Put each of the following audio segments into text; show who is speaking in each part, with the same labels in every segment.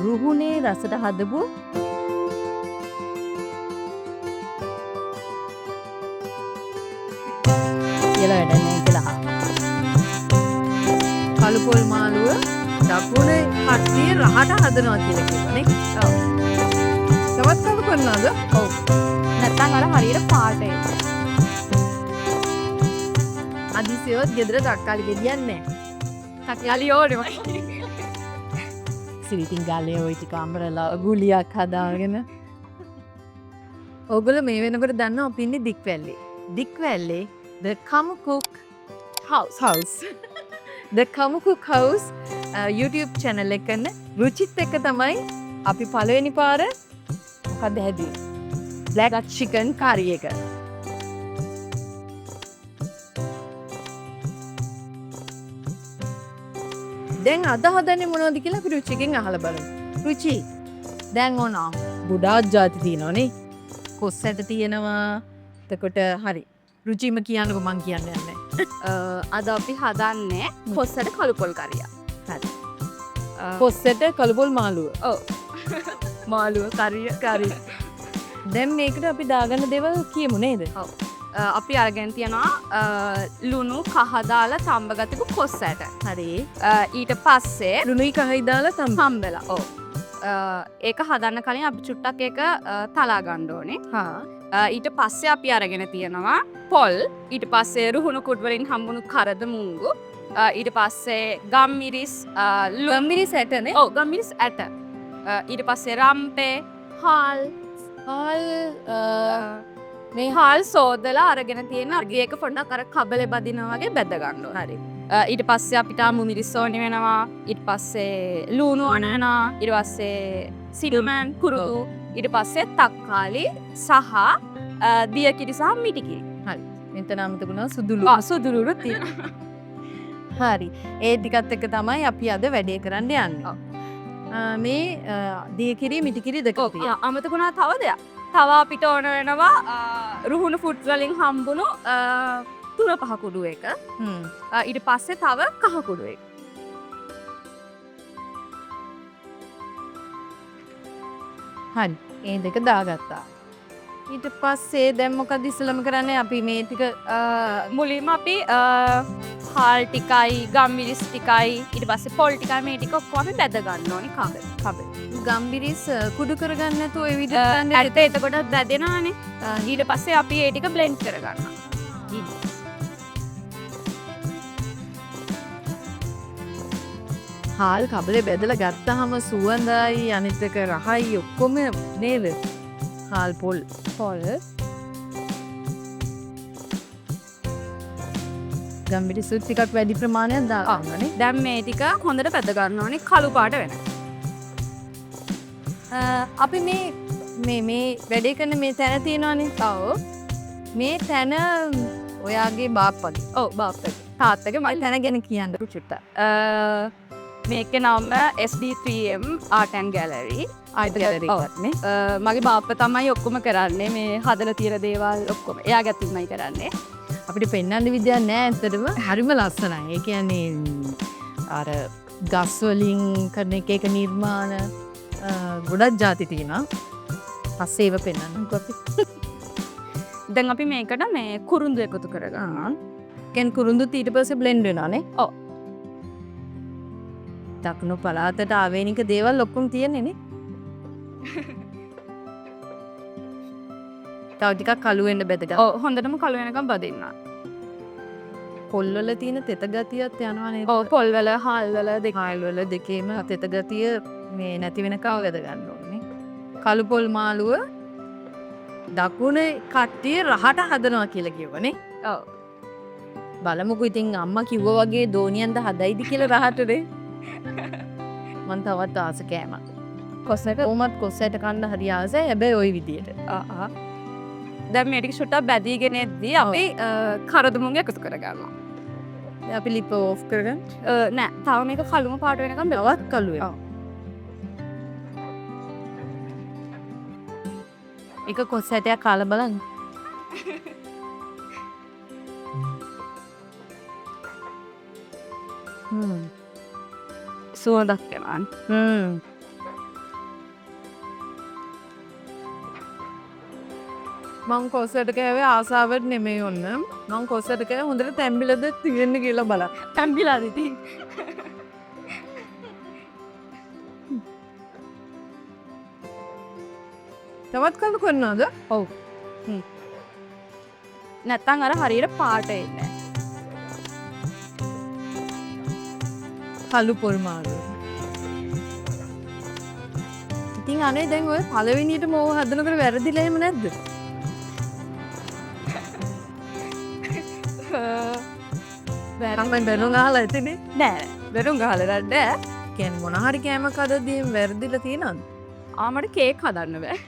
Speaker 1: රුහුණේ රසට හදපු කියලා වැඩ නැහැ කියලා. කළු පොල් මාළුව දකුණේ කට්ටිය රහට හදනවා කියලා කියවනේ. ඔව්. තවත් කවුරු කරනවද? ඔව්. නැත්තම් අර හරියට පාට ඒක. අදිසියොත් ගෙදර තක්කාලි ගෙඩියක් නැහැ. තක්කාලි ඕනෙමයි. සිරිතින් ගාලේ ওই ටික අම්බරලා ගුලියක් හදාගෙන. ඔයගොල්ලෝ මේ වෙනකොට දන්නවා අපි ඉන්නේ දික්වැල්ලේ. දික්වැල්ලේ the Kamucook house. The Kamucook house YouTube channel එක කරන රුචිත් එක්ක තමයි අපි පළවෙනි පාර මොකද හැදුවේ? black chicken curry එක. දැන් අද හදන්නේ මොනවද කියලා අපි රුචිගෙන් අහලා බලමු. රුචි දැන් ඕන ගොඩාක් ಜಾති තියෙනවනේ. කොස්සට තියෙනවා. එතකොට හරි. රුචිම කියන්නකො මං කියන්න යන්නේ.
Speaker 2: අද අපි හදන්නේ කොස්සට කළුපොල් කරියක්.
Speaker 1: හරි. කොස්සට කළුපොල් මාළුව.
Speaker 2: ඔව්. මාළුව කරිය.
Speaker 1: දැන් මේකට අපි දාගන්න දේවල් කියමු නේද?
Speaker 2: ඔව්. අපි අරගෙන තියනවා ලුණු කහ දාලා තඹගතපු කොස්සට.
Speaker 1: හරි.
Speaker 2: ඊට පස්සේ
Speaker 1: ලුණුයි කහයි දාලා
Speaker 2: තඹලා. ඔව්. ඒක හදන්න කලින් අපි චුට්ටක් ඒක තලා ගන්න ඕනේ.
Speaker 1: හා.
Speaker 2: ඊට පස්සේ අපි අරගෙන තියෙනවා පොල්. ඊට පස්සේ රුහුණු කුඩ් වලින් හම්බුණු කරද මුංගු. ඊට පස්සේ ගම්මිරිස්
Speaker 1: ගම්මිරිස් ඇටනේ.
Speaker 2: ඔව් ගම්මිරිස් ඇට. ඊට පස්සේ රම්පේ හාල් මේ හාල් සෝදලා අරගෙන තියෙන අර්ගයක පොඩ්ඩක් අර කබලේ බදිනවා වගේ බැද ගන්න ඕනේ.
Speaker 1: හරි.
Speaker 2: ඊට පස්සේ අපිට මුමිරිස් ඕනේ වෙනවා. ඊට පස්සේ ලුණු අනනවා. ඊට පස්සේ සිල්මන් කුරුතු. ඊට පස්සේ තක්කාලි සහ දියකිරි සහ මිටිකිරි.
Speaker 1: හරි. මෙතන අමතකුණා සුදුලු.
Speaker 2: සුදුලුරු තියෙනවා.
Speaker 1: හරි. ඒ ටිකත් එක්ක තමයි අපි අද වැඩේ කරන්න යන්නේ. මේ දියකිරි මිටිකිරි දෙක තියෙනවා.
Speaker 2: අමතකුණා තව දෙයක්. තව අපිට ඕන වෙනවා රුහුණු ෆුඩ් වලින් හම්බුණු තුන පහ කුඩු එක. ඊට පස්සේ තව කහ කුඩු එක.
Speaker 1: හරි. ඒ දෙක දාගත්තා. ඊට පස්සේ දැන් මොකද ඉස්සලම කරන්නේ අපි මේ ටික
Speaker 2: මුලින්ම අපි හාල් ටිකයි ගම්මිරිස් ටිකයි ඊට පස්සේ පොල් ටිකයි මේ ටික ඔක්කොම අපි බැද ගන්න ඕනේ කබේ.
Speaker 1: ගම්මිරිස් කුඩු කරගන්න නැතුව ඒ විදිහට
Speaker 2: ඇට එතකොට බැදෙනවානේ. ඊට පස්සේ අපි ඒ ටික බ්ලෙන්ඩ් කරගන්නවා.
Speaker 1: හාල් කබලේ බැදලා ගත්තාම සුවඳයි අනිත් එක රහයි ඔක්කොම නේද? හාල් පොල් ගම්මිරිසුත් ටිකක් වැඩි ප්‍රමාණයක් දාගන්නනේ.
Speaker 2: දැන් මේ ටික හොඳට බැද ගන්න ඕනේ කළු පාට වෙනකම්.
Speaker 1: අපි මේ වැඩේ කරන මේ තැන තියෙනවානේ.
Speaker 2: ඔව්.
Speaker 1: මේ තැන ඔයාගේ බාප්පගේ.
Speaker 2: ඔව් බාප්පගේ. තාත්තගේ
Speaker 1: මම තැන ගැන කියන්න චුට්ටක්.
Speaker 2: මේකේ නම SD3M Art and Gallery.
Speaker 1: Art gallery එකක් නේ.
Speaker 2: මගේ බාප්පා තමයි ඔක්කොම කරන්නේ මේ හදලා තියෙන දේවල් ඔක්කොම. එයා ගැතුමයි කරන්නේ.
Speaker 1: අපිට පෙන්වන්න විදියක් නැහැ ඇත්තටම. හරිම ලස්සනයි. ඒ කියන්නේ අර ගස් වලින් කරන එක නිර්මාණ ගොඩක් ಜಾති තියෙනවා. පස්සේ ඒව පෙන්වන්නම්කෝ අපි.
Speaker 2: දැන් අපි මේකට මේ කුරුඳු එකතු කරගන්නවා.
Speaker 1: කෙන් කුරුඳුත් ඊට පස්සේ බ්ලෙන්ඩ් වෙනවානේ.
Speaker 2: ඔව්.
Speaker 1: දකුණු පළාතට ආවේනික දේවල් ඔක්කොම තියෙන්නේ නේ. තව ටිකක් කළු වෙන්න බෙදගන්න.
Speaker 2: ඔව් හොඳටම කළු වෙනකම් බදින්න.
Speaker 1: පොල් වල තියෙන තෙත ගතියත් යනවා නේද?
Speaker 2: ඔව් පොල් වල හාල් වල
Speaker 1: හාල් වල දෙකේම තෙත ගතිය මේ නැති වෙනකම් වැද ගන්න ඕනේ. කළු පොල් මාළුව දකුණේ කට්ටිය රහට හදනවා කියලා කියවනේ.
Speaker 2: ඔව්.
Speaker 1: බලමුකෝ ඉතින් අම්මා කිව්වා වගේ දෝනියන්ද හදයිද කියලා රහටනේ. මං තවත් ආස කෑමක්. කොස්සට කොහොමත් කොස්සට කන්න හරි ආසයි. හැබැයි ওই විදියට.
Speaker 2: දැන් මේ ටික ෂොට්ටක් බැදීගෙන එද්දී අපි කරදමුංග එකතු කරගන්නවා.
Speaker 1: අපි ලිප් ඕෆ් කරගන්න.
Speaker 2: නෑ තව මේක කළුම පාට වෙනකම්
Speaker 1: තවත් කළු වෙනවා. එක කොස්සටයක් කාලා බලන්න.
Speaker 2: සුවඳක් එනවා.
Speaker 1: මං කොස්සට කෑවේ ආසාවට නෙමෙයි ඔන්න. මං කොස්සට කෑවේ හොඳට තැම්බිලද තියෙන්නේ කියලා බලන්න.
Speaker 2: තැම්බිලාද ඉතින්?
Speaker 1: තවත් කළු කරනවද?
Speaker 2: ඔව්. නැත්තම් අර හරියට පාට එන්නේ.
Speaker 1: කළු පොල් මාළු. ඉතින් අනේ දැන් ඔය පළවෙනියටම ඕව හදනකොට වැරදිලා එහෙම නැද්ද? මම බැනුම් අහලා ඇතිනේ.
Speaker 2: නෑ බැනුම් ගහලා නෑ.
Speaker 1: කියන්නේ මොන හරි කෑමක් හදද්දී වැරදිලා තියෙනවද?
Speaker 2: ආමට කේක් හදන්න බෑ.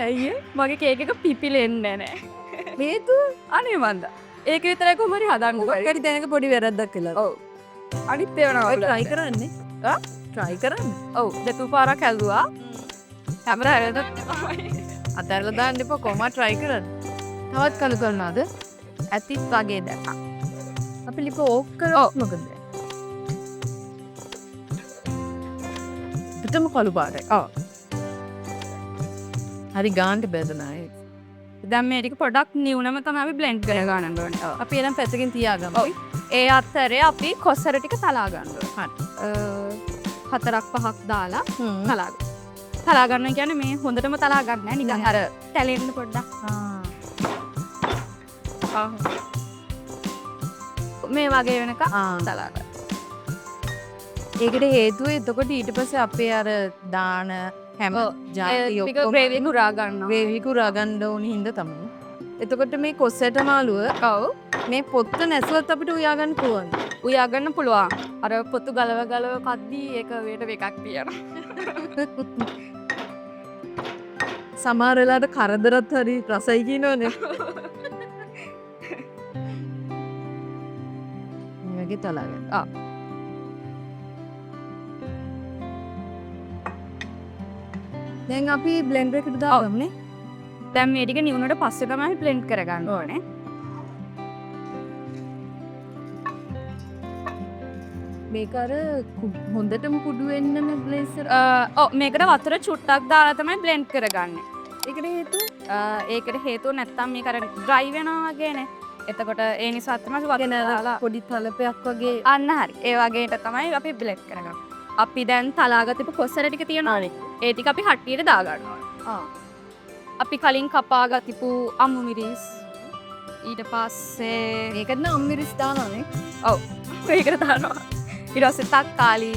Speaker 1: ඇයි
Speaker 2: මගේ කේක් එක පිපිලෙන්නේ නෑ.
Speaker 1: හේතුව?
Speaker 2: අනේ මන්ද. ඒක විතරයි කොහොම හරි හදන්න
Speaker 1: මොකක්
Speaker 2: බැරි.
Speaker 1: හරි දැනක පොඩි වැරද්දක් කළා.
Speaker 2: ඔව්. අනිත් ඒවා
Speaker 1: ඔය
Speaker 2: නෑ.
Speaker 1: try කරන්නේ.
Speaker 2: ආ?
Speaker 1: try කරන්න.
Speaker 2: ඔව් දෙතු පාරක් හැදුවා. කැමරා හැරෙද්ද
Speaker 1: අතැරලා දාන්න එපා කොහොමද try කරන්න. තවත් කළු කරනවද?
Speaker 2: ඇතිත් වගේ දැක්කා.
Speaker 1: අපි ලිප ඕක් කරොත් මොකද? පිටම කළු පාටයි.
Speaker 2: ඔව්.
Speaker 1: හරි ගාන්ට බෙදනා ඒක.
Speaker 2: දැන් මේ ටික පොඩක් නිවුනම තමයි අපි blend කර ගන්න ඕනේ. ඔව්.
Speaker 1: අපි එනම් පැත්තකින් තියාගමු.
Speaker 2: ඔව්. ඒ අතරේ අපි කොසර ටික තලා ගන්න ඕනේ. හරි. 4-5ක් දාලා තලා ගන්න. තලා ගන්න කියන්නේ මේ හොඳටම තලා ගන්න නෑ නිකන් අර තැලෙන්න පොඩ්ඩක්. මේ වගේ වෙනක තලා ගන්න.
Speaker 1: ඒකට හේතුව එතකොට ඊට පස්සේ අපේ අර දාන හැම ජාති
Speaker 2: ටික ග්‍රේවි කුරා ගන්නවා.
Speaker 1: ග්‍රේවි කුරා ගන්න ඕන හින්දා තමයි. එතකොට මේ කොස්සට මාළුව
Speaker 2: ඔව්.
Speaker 1: මේ පොත්ත නැසුවත් අපිට උයා ගන්න පුළුවන්.
Speaker 2: උයා ගන්න පුළුවන්. අර පොතු ගලව කද්දී ඒක වේට එකක් තියෙනවා.
Speaker 1: සමහර වෙලාවට කරදරත් හරි රසයි කියනෝනේ. මේ වගේ තලාගෙන. දැන් අපි බ්ලෙන්ඩර් එකට දාගමුනේ.
Speaker 2: දැන් මේ ටික නිවුනට පස්සේ තමයි blend කරගන්න ඕනේ.
Speaker 1: මේක අර හොඳටම කුඩු වෙන්නම බ්ලේසර්.
Speaker 2: ඔව් මේකට වතුර චුට්ටක් දාලා තමයි blend කරගන්නේ.
Speaker 1: ඒකට හේතුව
Speaker 2: ඒකට හේතුව නැත්තම් මේක අර dry වෙනවා වගේනේ. එතකොට ඒ නිසා තමයි වතුර දාලා
Speaker 1: පොඩි තලපයක් වගේ
Speaker 2: අන්න හරි. ඒ වගේට තමයි අපි blend කරගන්නේ. අපි දැන් තලාගතිපු කොස්සර ටික තියෙනවානේ. ඒ ටික අපි හට්ටියට දා ගන්නවා. අපි කලින් කපාගතිපු අමු මිරිස් ඊට පස්සේ
Speaker 1: මේකට නම් අම්මිරිස් දානවානේ.
Speaker 2: ඔව් ඒකට දානවා. ඊට පස්සේ තක්කාලි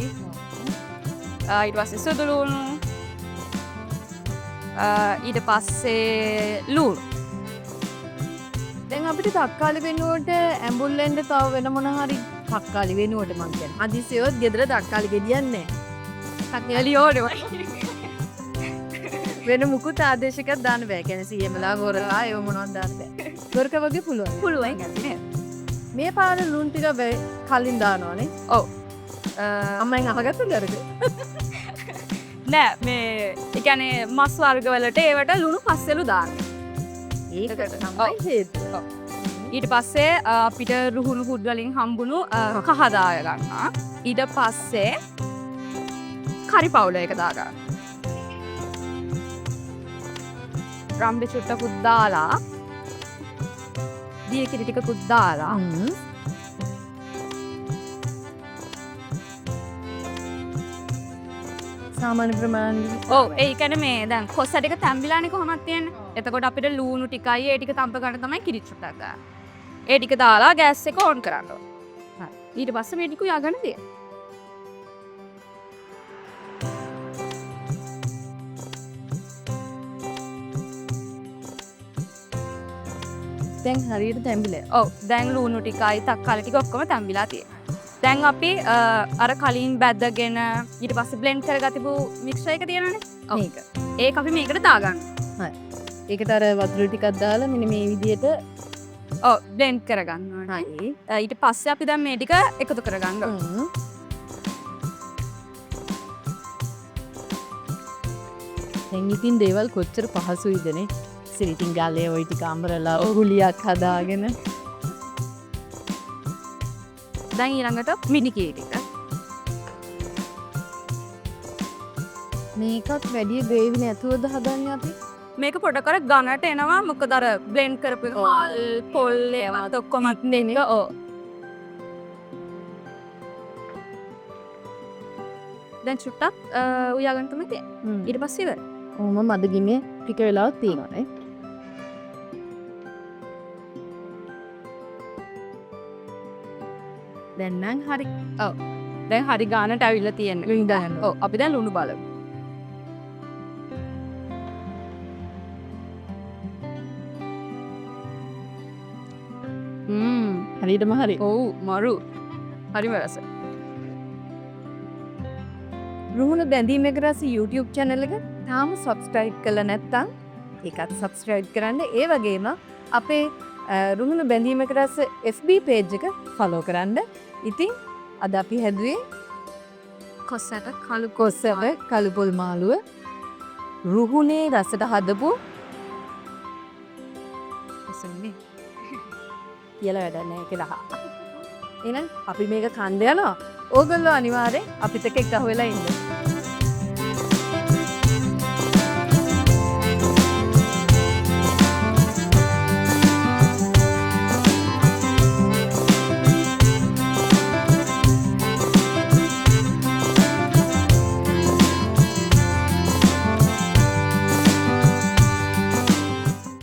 Speaker 2: ඊට පස්සේ සුදු ලුණු ඊට පස්සේ ලුණු.
Speaker 1: දැන් අපිට තක්කාලි වෙනුවට ඇඹුල්ලෙන්ද තව වෙන මොන හරි තක්කාලි වෙනුවට මං කියන්නේ. අදිසියොත් ගෙදර තක්කාලි ගෙඩියක් නැහැ.
Speaker 2: තක්කාලි ඕනේ.
Speaker 1: වෙන මුකුත් ආදේශයක් දාන්න බෑ. කියන්නේ සීයමලා ගොරලා ඒව මොනවද දාන්න බෑ. ගොරක වගේ පුළුවන්.
Speaker 2: පුළුවන් නේද?
Speaker 1: මේ පාර ලුණු ටික කලින් දානවානේ.
Speaker 2: ඔව්.
Speaker 1: අම්මෙන් අහගත්තද අරද?
Speaker 2: නෑ මේ ඒ කියන්නේ මස් වර්ග වලට ඒවට ලුණු පස්සෙලු දාන්නේ.
Speaker 1: ඒකට තමයි හේතුව.
Speaker 2: ඊට පස්සේ අපිට රුහුණු කුඩ් වලින් හම්බුණු කහ දාය ගන්නවා. ඊට පස්සේ කරි පවුල එක දා ගන්න. රම්බි චුට්ටකුත් දාලා දිය කිරි ටිකකුත් දාලා
Speaker 1: සාමාන්‍ය ප්‍රමාණය.
Speaker 2: ඔව් ඒ කියන්නේ මේ දැන් කොස්ස ටික තැම්බිලානේ කොහොමද තියෙන්නේ. එතකොට අපිට ලූණු ටිකයි ඒ ටික තම්ප ගන්න තමයි කිරි චුට්ටක් ගන්න. ඒ ටික දාලා ගෑස් එක ඕන් කරන්න ඕන. හරි. ඊට පස්සේ මේ ටික යගන්න දෙන්න.
Speaker 1: දැන් හරියට තැම්බිලා.
Speaker 2: ඔව් දැන් ලූණු ටිකයි තක්කාලි ටික ඔක්කොම තැම්බිලා තියෙනවා. දැන් අපි අර කලින් බැද්දගෙන ඊට පස්සේ blend කරගතිපු mixture එක තියෙනවනේ.
Speaker 1: මේක.
Speaker 2: ඒක අපි මේකට දාගන්න.
Speaker 1: හරි. ඒකට අර වතුර ටිකක් දාලා මෙන්න මේ විදිහට
Speaker 2: ඔව් blend කරගන්න ඕනේ.
Speaker 1: හරි.
Speaker 2: ඊට පස්සේ අපි දැන් මේ ටික එකතු කරගන්න ඕනේ.
Speaker 1: දැන් ඉතින් දේවල් කොච්චර පහසුයිදනේ. ඉතින් ගාලේ ওই ටික අඹරලා උහුලියක් හදාගෙන
Speaker 2: දැන් ඊළඟට මිනිකී ටික
Speaker 1: මේකත් වැඩි ග්‍රේවි නැතුවද හදන්නේ අපි
Speaker 2: මේක පොඩ කර ගණට එනවා මොකද අර බ්ලෙන්ඩ් කරපු එක මල් පොල් ඒවත් ඔක්කොම දෙන ඕ දැන් චුට්ටක් උයාගන්න තමයි තියෙන්නේ. ඊට පස්සේ ඉවරයි.
Speaker 1: ඕම මදගිමේ ටික වෙලාවක් තියෙනවානේ. දැන් නම් හරි.
Speaker 2: ඔව්. දැන් හරි ගානට ඇවිල්ලා තියෙන්නේ.
Speaker 1: ලුණු දාන්න.
Speaker 2: ඔව් අපි දැන් ලුණු බලමු.
Speaker 1: හරියටම හරි.
Speaker 2: ඔව් මරු. හරිම රස.
Speaker 1: රුහුණු බැඳීම එක රස YouTube channel එක තාම subscribe කරලා නැත්නම් ඒකත් subscribe කරන්න. ඒ වගේම අපේ රුහුණු බැඳීම එක රස FB page එක follow කරන්න. ඉතින් අද අපි හැදුවේ
Speaker 2: කොස්සට
Speaker 1: කොස්සව කළු පොල් මාළුව රුහුණේ රසට හදපු
Speaker 2: කොස්සන්නේ.
Speaker 1: කියලා වැඩක් නැහැ කියලා. එහෙනම් අපි මේක කන්ද යනවා. ඕගොල්ලෝ අනිවාර්යෙන් අපිත් එක්ක එකතු වෙලා ඉන්න.